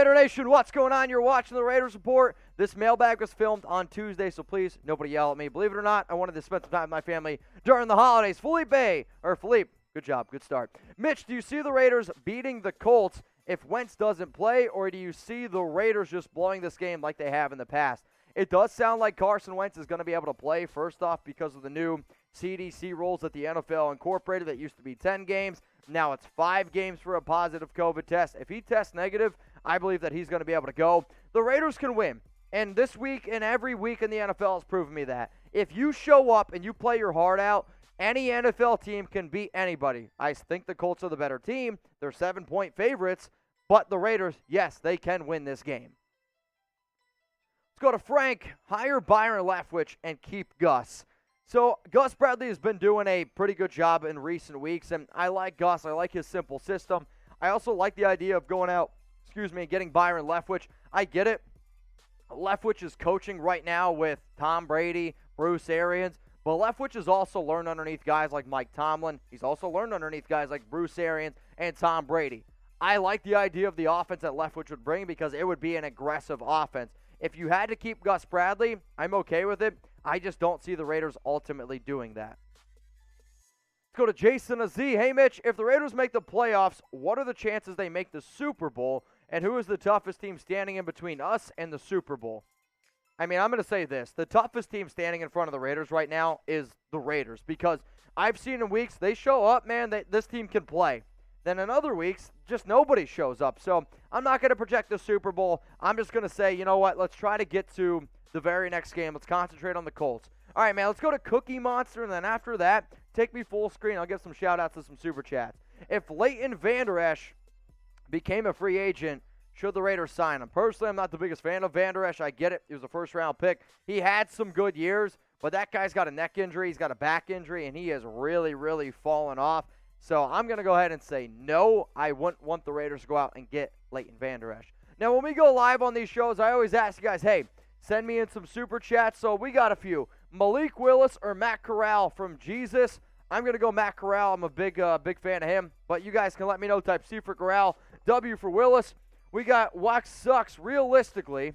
Raider Nation, what's going on? You're watching the Raiders Report. This mailbag was filmed on Tuesday, so please, nobody yell at me. Believe it or not, I wanted to spend some time with my family during the holidays. Philippe, good job, good start. Mitch, do you see the Raiders beating the Colts if Wentz doesn't play, or do you see the Raiders just blowing this game like they have in the past? It does sound like Carson Wentz is going to be able to play, first off, because of the new CDC rules that the NFL incorporated that used to be 10 games. Now it's 5 games for a positive COVID test. If he tests negative, I believe that he's going to be able to go. The Raiders can win. And this week and every week in the NFL has proven me that. If you show up and you play your heart out, any NFL team can beat anybody. I think the Colts are the better team. They're 7-point favorites. But the Raiders, yes, they can win this game. Let's go to Frank. Hire Byron Leftwich and keep Gus. So Gus Bradley has been doing a pretty good job in recent weeks, and I like Gus. I like his simple system. I also like the idea of going out, and getting Byron Leftwich. I get it. Leftwich is coaching right now with Tom Brady, Bruce Arians, but Leftwich has also learned underneath guys like Mike Tomlin. He's also learned underneath guys like Bruce Arians and Tom Brady. I like the idea of the offense that Leftwich would bring because it would be an aggressive offense. If you had to keep Gus Bradley, I'm okay with it. I just don't see the Raiders ultimately doing that. Let's go to Jason Z. Hey, Mitch, if the Raiders make the playoffs, what are the chances they make the Super Bowl, and who is the toughest team standing in between us and the Super Bowl? I mean, I'm going to say this. The toughest team standing in front of the Raiders right now is the Raiders because I've seen in weeks they show up, man, this team can play. Then in other weeks, just nobody shows up. So I'm not going to project the Super Bowl. I'm just going to say, you know what, let's try to get to the very next game. Let's concentrate on the Colts. All right, man, let's go to Cookie Monster, and then after that, take me full screen. I'll give some shout-outs to some Super Chats. If Leighton Vander Esch became a free agent, should the Raiders sign him? Personally, I'm not the biggest fan of Vander Esch. I get it. He was a first-round pick. He had some good years, but that guy's got a neck injury. He's got a back injury, and he has really, really fallen off. So I'm going to go ahead and say no. I wouldn't want the Raiders to go out and get Leighton Vander Esch. Now, when we go live on these shows, I always ask you guys, hey, send me in some Super Chats. So we got a few. Malik Willis or Matt Corral from Jesus. I'm going to go Matt Corral. I'm a big fan of him. But you guys can let me know. Type C for Corral, W for Willis. We got Wax Sucks. Realistically,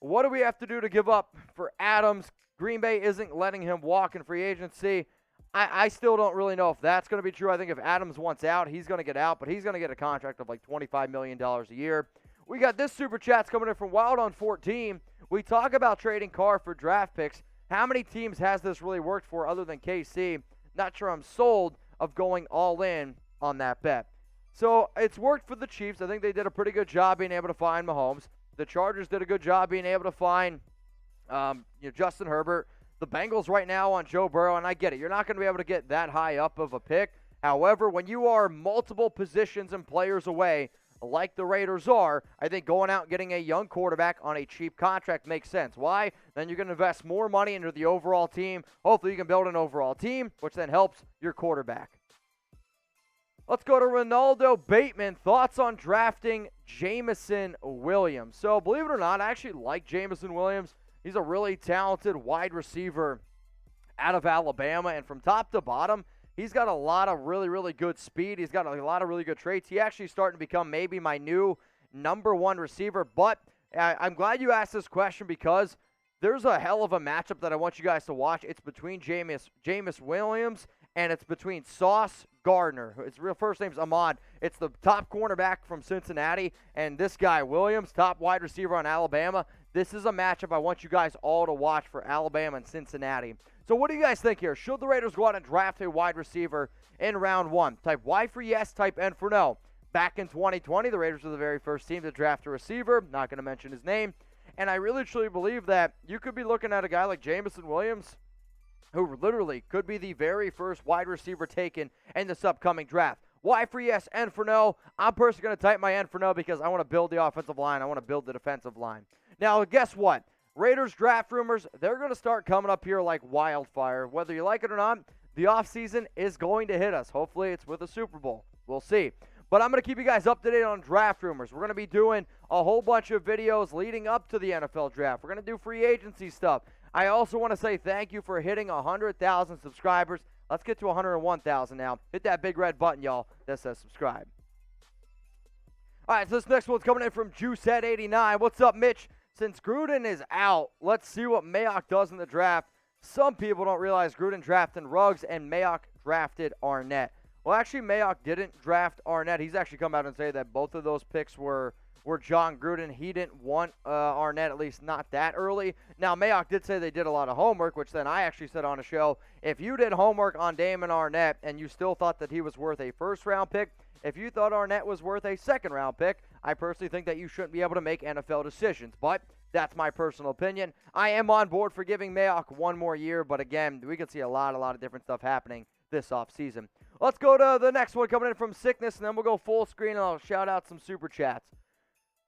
what do we have to do to give up for Adams? Green Bay isn't letting him walk in free agency. I still don't really know if that's going to be true. I think if Adams wants out, he's going to get out. But he's going to get a contract of like $25 million a year. We got this Super Chat's coming in from Wild on 14. We talk about trading Carr for draft picks. How many teams has this really worked for other than KC? Not sure I'm sold of going all in on that bet. So it's worked for the Chiefs. I think they did a pretty good job being able to find Mahomes. The Chargers did a good job being able to find Justin Herbert. The Bengals right now on Joe Burrow, and I get it. You're not going to be able to get that high up of a pick. However, when you are multiple positions and players away, like the Raiders are, I think going out and getting a young quarterback on a cheap contract makes sense. Why? Then you're going to invest more money into the overall team. Hopefully you can build an overall team, which then helps your quarterback. Let's go to Ronaldo Bateman. Thoughts on drafting Jameson Williams. So believe it or not, I actually like Jameson Williams. He's a really talented wide receiver out of Alabama, and from top to bottom, he's got a lot of really, really good speed. He's got a lot of really good traits. He actually starting to become maybe my new number one receiver, but I'm glad you asked this question because there's a hell of a matchup that I want you guys to watch. It's between Jameis Williams and it's between Sauce Gardner. His real first name's Ahmad. It's the top cornerback from Cincinnati, and this guy, Williams, top wide receiver on Alabama. This is a matchup I want you guys all to watch for Alabama and Cincinnati. So what do you guys think here? Should the Raiders go out and draft a wide receiver in round one? Type Y for yes, type N for no. Back in 2020, the Raiders were the very first team to draft a receiver. Not going to mention his name. And I really truly believe that you could be looking at a guy like Jameson Williams, who literally could be the very first wide receiver taken in this upcoming draft. Y for yes, N for no. I'm personally going to type my N for no because I want to build the offensive line. I want to build the defensive line. Now, guess what? Raiders draft rumors, they're going to start coming up here like wildfire. Whether you like it or not, the offseason is going to hit us. Hopefully, it's with a Super Bowl. We'll see. But I'm going to keep you guys up to date on draft rumors. We're going to be doing a whole bunch of videos leading up to the NFL draft. We're going to do free agency stuff. I also want to say thank you for hitting 100,000 subscribers. Let's get to 101,000 now. Hit that big red button, y'all, that says subscribe. All right, so this next one's coming in from Juicehead89. What's up, Mitch? Since Gruden is out, let's see what Mayock does in the draft. Some people don't realize Gruden drafted Ruggs and Mayock drafted Arnett. Well, actually, Mayock didn't draft Arnett. He's actually come out and say that both of those picks were John Gruden. He didn't want Arnett, at least not that early. Now, Mayock did say they did a lot of homework, which then I actually said on a show, if you did homework on Damon Arnett and you still thought that he was worth a first-round pick, if you thought Arnett was worth a second-round pick, I personally think that you shouldn't be able to make NFL decisions. But that's my personal opinion. I am on board for giving Mayock one more year, but again, we could see a lot of different stuff happening this offseason. Let's go to the next one coming in from Sickness, and then we'll go full screen, and I'll shout out some Super Chats.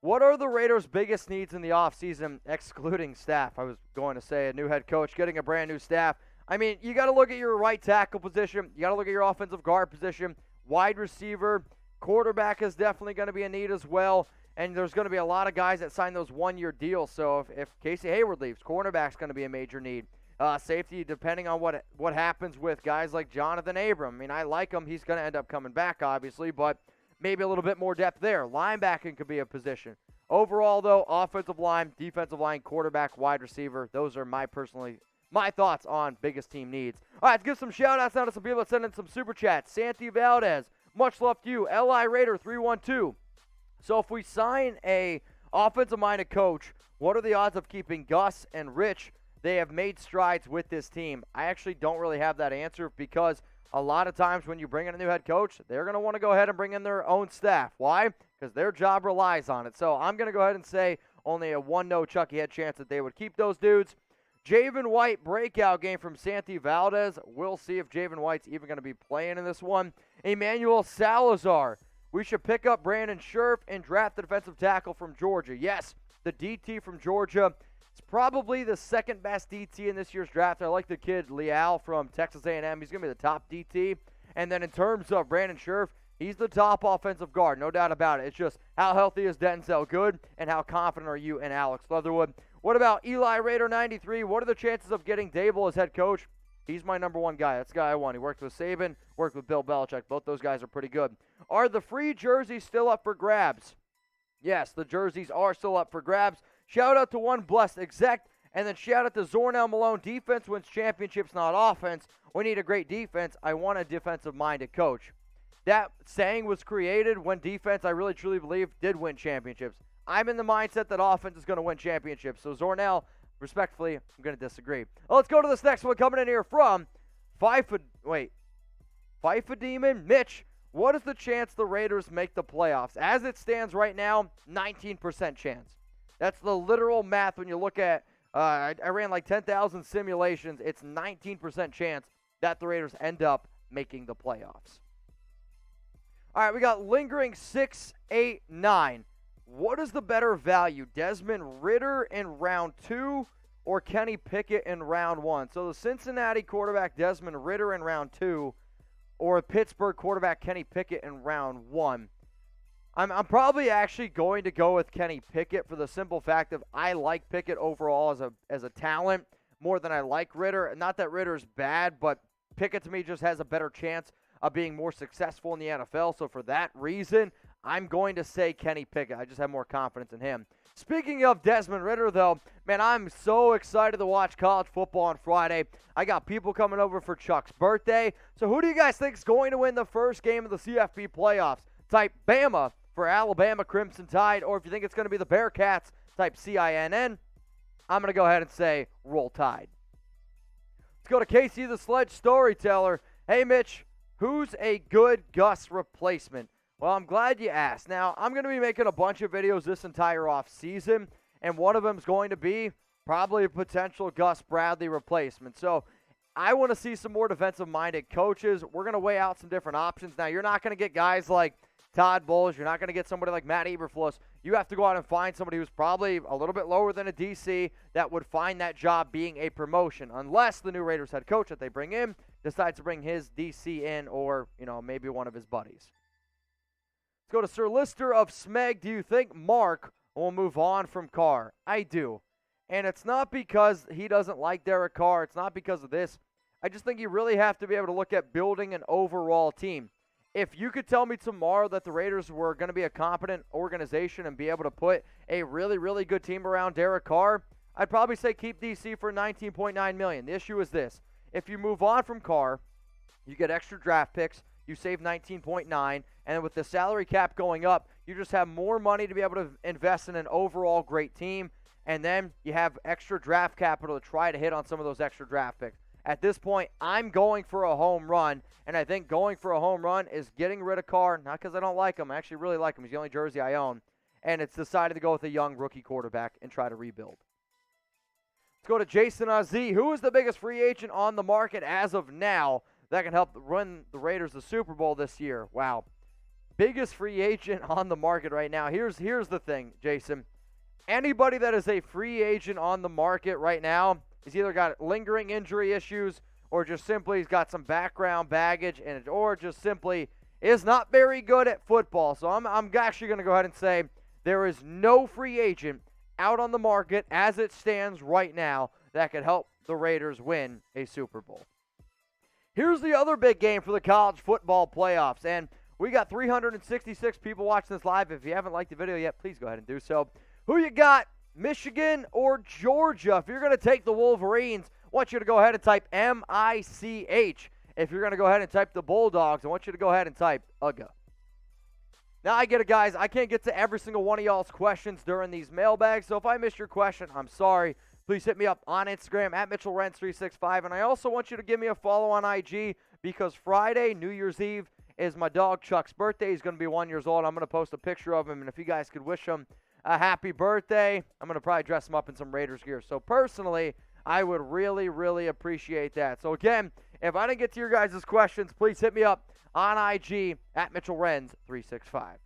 What are the Raiders' biggest needs in the offseason, excluding staff? I was going to say a new head coach, getting a brand new staff. I mean, you got to look at your right tackle position. You got to look at your offensive guard position. Wide receiver, quarterback is definitely going to be a need as well. And there's going to be a lot of guys that sign those one-year deals. So if Casey Hayward leaves, cornerback's going to be a major need. Safety, depending on what happens with guys like Jonathan Abram. I mean, I like him. He's going to end up coming back, obviously, but maybe a little bit more depth there. Linebacking could be a position. Overall, though, offensive line, defensive line, quarterback, wide receiver, those are my thoughts on biggest team needs. All right, let's give some shout-outs now to some people that sent in some Super Chats. Santi Valdez, much love to you. L.I. Raider 312. So if we sign a offensive-minded coach, what are the odds of keeping Gus and Rich? They have made strides with this team. I actually don't really have that answer because a lot of times when you bring in a new head coach, they're going to want to go ahead and bring in their own staff. Why? Because their job relies on it. So I'm going to go ahead and say only a 1-no Chucky Head chance that they would keep those dudes. Javen White breakout game from Santi Valdez. We'll see if Javen White's even going to be playing in this one. Emmanuel Salazar. We should pick up Brandon Scherf and draft the defensive tackle from Georgia. Yes, the DT from Georgia. It's probably the second best DT in this year's draft. I like the kid Leal from Texas A&M. He's going to be the top DT. And then in terms of Brandon Scherf, he's the top offensive guard, no doubt about it. It's just how healthy is Denzel Good and how confident are you in Alex Leatherwood. What about Eli Raider 93? What are the chances of getting Dable as head coach? He's my number one guy. That's the guy I want. He worked with Saban, worked with Bill Belichick. Both those guys are pretty good. Are the free jerseys still up for grabs? Yes, the jerseys are still up for grabs. Shout out to one blessed exec, and then shout out to Zornell Malone. Defense wins championships, not offense. We need a great defense. I want a defensive-minded coach. That saying was created when defense, I really truly believe, did win championships. I'm in the mindset that offense is going to win championships. So Zornell, respectfully, I'm going to disagree. Well, let's go to this next one coming in here from FIFA Demon. Mitch, what is the chance the Raiders make the playoffs? As it stands right now, 19% chance. That's the literal math when you look at, I ran like 10,000 simulations. It's 19% chance that the Raiders end up making the playoffs. All right, we got lingering 689. What is the better value, Desmond Ridder in round 2 or Kenny Pickett in round 1? So the Cincinnati quarterback Desmond Ridder in round 2 or Pittsburgh quarterback Kenny Pickett in round 1. I'm probably actually going to go with Kenny Pickett for the simple fact of I like Pickett overall as a talent more than I like Ridder. Not that Ridder's bad, but Pickett to me just has a better chance of being more successful in the NFL. So for that reason, I'm going to say Kenny Pickett. I just have more confidence in him. Speaking of Desmond Ridder, though, man, I'm so excited to watch college football on Friday. I got people coming over for Chuck's birthday. So who do you guys think is going to win the first game of the CFP playoffs? Type Bama for Alabama Crimson Tide, or if you think it's going to be the Bearcats, type CINN. I'm going to go ahead and say Roll Tide. Let's go to Casey the Sledge Storyteller. Hey, Mitch, who's a good Gus replacement? Well, I'm glad you asked. Now, I'm going to be making a bunch of videos this entire offseason, and one of them is going to be probably a potential Gus Bradley replacement. So I want to see some more defensive-minded coaches. We're going to weigh out some different options. Now, you're not going to get guys like Todd Bowles. You're not going to get somebody like Matt Eberflus. You have to go out and find somebody who's probably a little bit lower than a DC that would find that job being a promotion, unless the new Raiders head coach that they bring in decides to bring his DC in or, maybe one of his buddies. Let's go to Sir Lister of Smeg. Do you think Mark will move on from Carr? I do. And it's not because he doesn't like Derek Carr. It's not because of this. I just think you really have to be able to look at building an overall team. If you could tell me tomorrow that the Raiders were going to be a competent organization and be able to put a really, really good team around Derek Carr, I'd probably say keep DC for $19.9 million. The issue is this. If you move on from Carr, you get extra draft picks, you save $19.9, and with the salary cap going up, you just have more money to be able to invest in an overall great team, and then you have extra draft capital to try to hit on some of those extra draft picks. At this point, I'm going for a home run, and I think going for a home run is getting rid of Carr, not because I don't like him. I actually really like him. He's the only jersey I own, and it's decided to go with a young rookie quarterback and try to rebuild. Let's go to Jason Z. Who is the biggest free agent on the market as of now that can help run the Raiders the Super Bowl this year? Wow. Biggest free agent on the market right now. Here's the thing, Jason. Anybody that is a free agent on the market right now has either got lingering injury issues or just simply has got some background baggage or just simply is not very good at football. So I'm actually going to go ahead and say there is no free agent out on the market as it stands right now that could help the Raiders win a Super Bowl. Here's the other big game for the college football playoffs, and we got 366 people watching this live. If you haven't liked the video yet, please go ahead and do so. Who you got, Michigan or Georgia? If you're going to take the Wolverines, I want you to go ahead and type M-I-C-H. If you're going to go ahead and type the Bulldogs, I want you to go ahead and type UGA. Now, I get it, guys. I can't get to every single one of y'all's questions during these mailbags, so if I missed your question, I'm sorry. Please hit me up on Instagram at Mitchell Renz 365, and I also want you to give me a follow on IG because Friday, New Year's Eve, is my dog Chuck's birthday. He's going to be 1 year old. I'm going to post a picture of him, and if you guys could wish him a happy birthday, I'm going to probably dress him up in some Raiders gear. So personally, I would really, really appreciate that. So again, if I didn't get to your guys' questions, please hit me up on IG at Mitchell Renz 365.